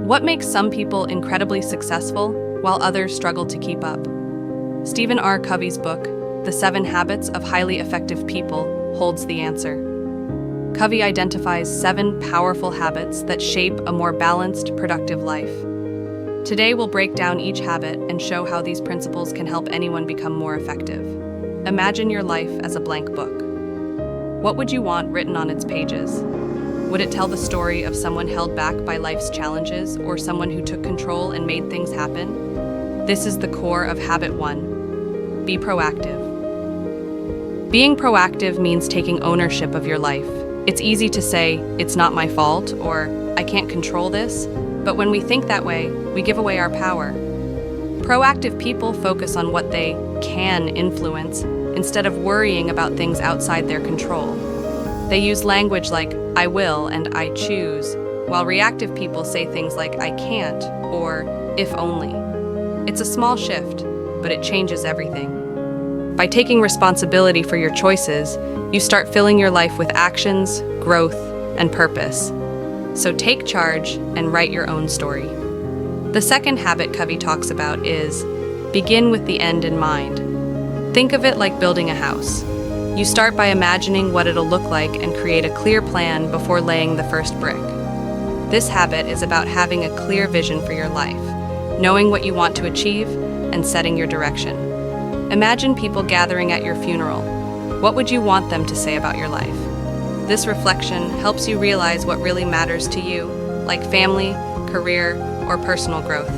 What makes some people incredibly successful while others struggle to keep up? Stephen R. Covey's book, The 7 Habits of Highly Effective People, holds the answer. Covey identifies 7 powerful habits that shape a more balanced, productive life. Today we'll break down each habit and show how these principles can help anyone become more effective. Imagine your life as a blank book. What would you want written on its pages? Would it tell the story of someone held back by life's challenges or someone who took control and made things happen? This is the core of Habit 1. Be proactive. Being proactive means taking ownership of your life. It's easy to say, "It's not my fault," or "I can't control this," but when we think that way, we give away our power. Proactive people focus on what they can influence instead of worrying about things outside their control. They use language like "I will" and "I choose," while reactive people say things like "I can't" or "if only." It's a small shift, but it changes everything. By taking responsibility for your choices, you start filling your life with actions, growth, and purpose. So take charge and write your own story. The second habit Covey talks about is begin with the end in mind. Think of it like building a house. You start by imagining what it'll look like and create a clear plan before laying the first brick. This habit is about having a clear vision for your life, knowing what you want to achieve, and setting your direction. Imagine people gathering at your funeral. What would you want them to say about your life? This reflection helps you realize what really matters to you, like family, career, or personal growth.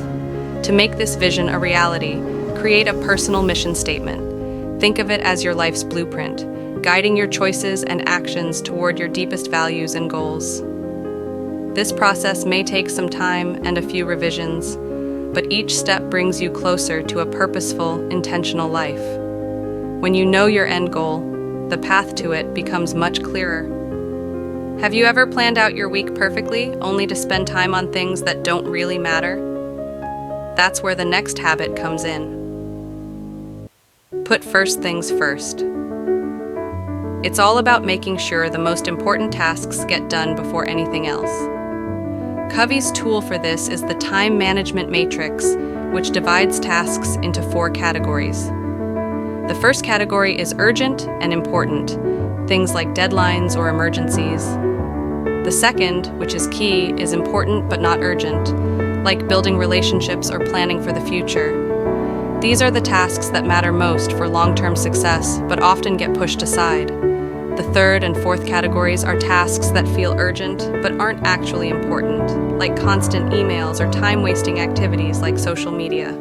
To make this vision a reality, create a personal mission statement. Think of it as your life's blueprint, guiding your choices and actions toward your deepest values and goals. This process may take some time and a few revisions, but each step brings you closer to a purposeful, intentional life. When you know your end goal, the path to it becomes much clearer. Have you ever planned out your week perfectly, only to spend time on things that don't really matter? That's where the next habit comes in. Put first things first. It's all about making sure the most important tasks get done before anything else. Covey's tool for this is the time management matrix, which divides tasks into 4 categories. The first category is urgent and important, things like deadlines or emergencies. The second, which is key, is important but not urgent, like building relationships or planning for the future. These are the tasks that matter most for long-term success, but often get pushed aside. The third and fourth categories are tasks that feel urgent, but aren't actually important, like constant emails or time-wasting activities like social media.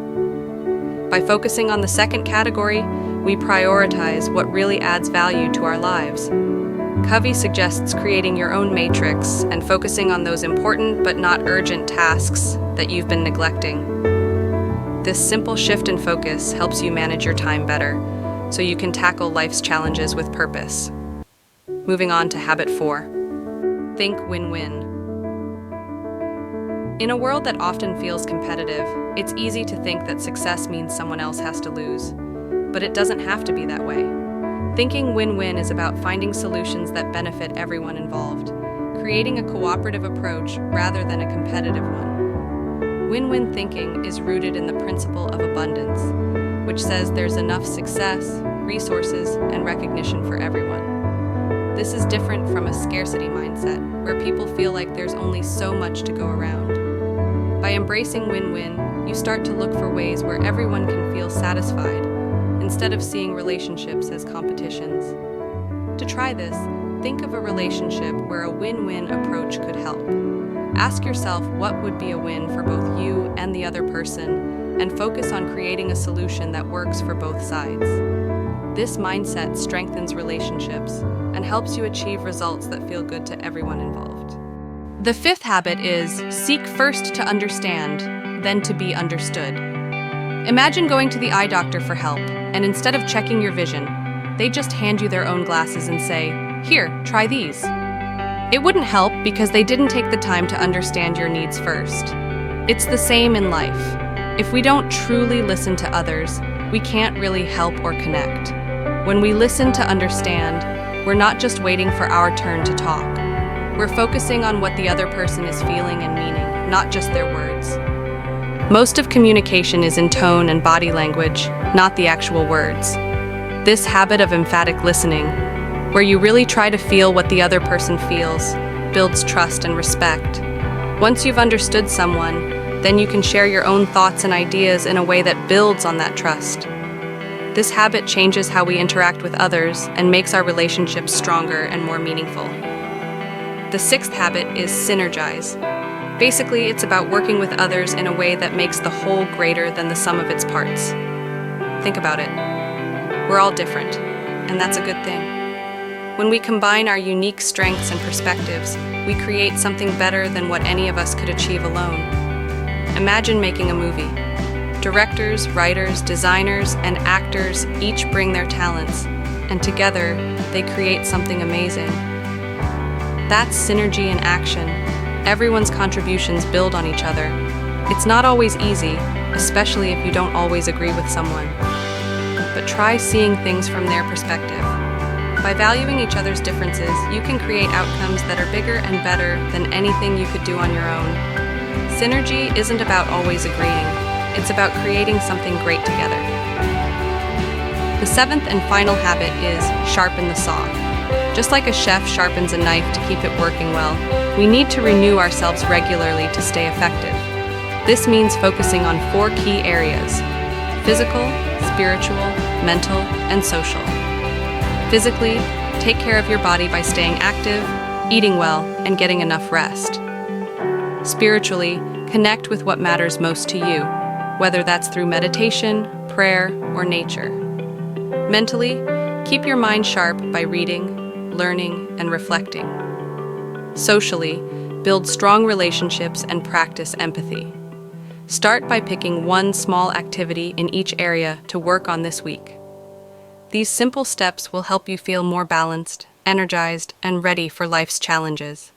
By focusing on the second category, we prioritize what really adds value to our lives. Covey suggests creating your own matrix and focusing on those important but not urgent tasks that you've been neglecting. This simple shift in focus helps you manage your time better, so you can tackle life's challenges with purpose. Moving on to habit 4. Think win-win. In a world that often feels competitive, it's easy to think that success means someone else has to lose. But it doesn't have to be that way. Thinking win-win is about finding solutions that benefit everyone involved, creating a cooperative approach rather than a competitive one. Win-win thinking is rooted in the principle of abundance, which says there's enough success, resources, and recognition for everyone. This is different from a scarcity mindset, where people feel like there's only so much to go around. By embracing win-win, you start to look for ways where everyone can feel satisfied, instead of seeing relationships as competitions. To try this, think of a relationship where a win-win approach could help. Ask yourself what would be a win for both you and the other person, and focus on creating a solution that works for both sides. This mindset strengthens relationships and helps you achieve results that feel good to everyone involved. The 5th habit is seek first to understand, then to be understood. Imagine going to the eye doctor for help, and instead of checking your vision, they just hand you their own glasses and say, "Here, try these." It wouldn't help because they didn't take the time to understand your needs first. It's the same in life. If we don't truly listen to others, we can't really help or connect. When we listen to understand, we're not just waiting for our turn to talk. We're focusing on what the other person is feeling and meaning, not just their words. Most of communication is in tone and body language, not the actual words. This habit of emphatic listening, where you really try to feel what the other person feels, builds trust and respect. Once you've understood someone, then you can share your own thoughts and ideas in a way that builds on that trust. This habit changes how we interact with others and makes our relationships stronger and more meaningful. The sixth habit is synergize. Basically, it's about working with others in a way that makes the whole greater than the sum of its parts. Think about it. We're all different, and that's a good thing. When we combine our unique strengths and perspectives, we create something better than what any of us could achieve alone. Imagine making a movie. Directors, writers, designers, and actors each bring their talents, and together they create something amazing. That's synergy in action. Everyone's contributions build on each other. It's not always easy, especially if you don't always agree with someone. But try seeing things from their perspective. By valuing each other's differences, you can create outcomes that are bigger and better than anything you could do on your own. Synergy isn't about always agreeing. It's about creating something great together. The seventh and final habit is sharpen the saw. Just like a chef sharpens a knife to keep it working well, we need to renew ourselves regularly to stay effective. This means focusing on 4 key areas: physical, spiritual, mental, and social. Physically, take care of your body by staying active, eating well, and getting enough rest. Spiritually, connect with what matters most to you, whether that's through meditation, prayer, or nature. Mentally, keep your mind sharp by reading, learning, and reflecting. Socially, build strong relationships and practice empathy. Start by picking one small activity in each area to work on this week. These simple steps will help you feel more balanced, energized, and ready for life's challenges.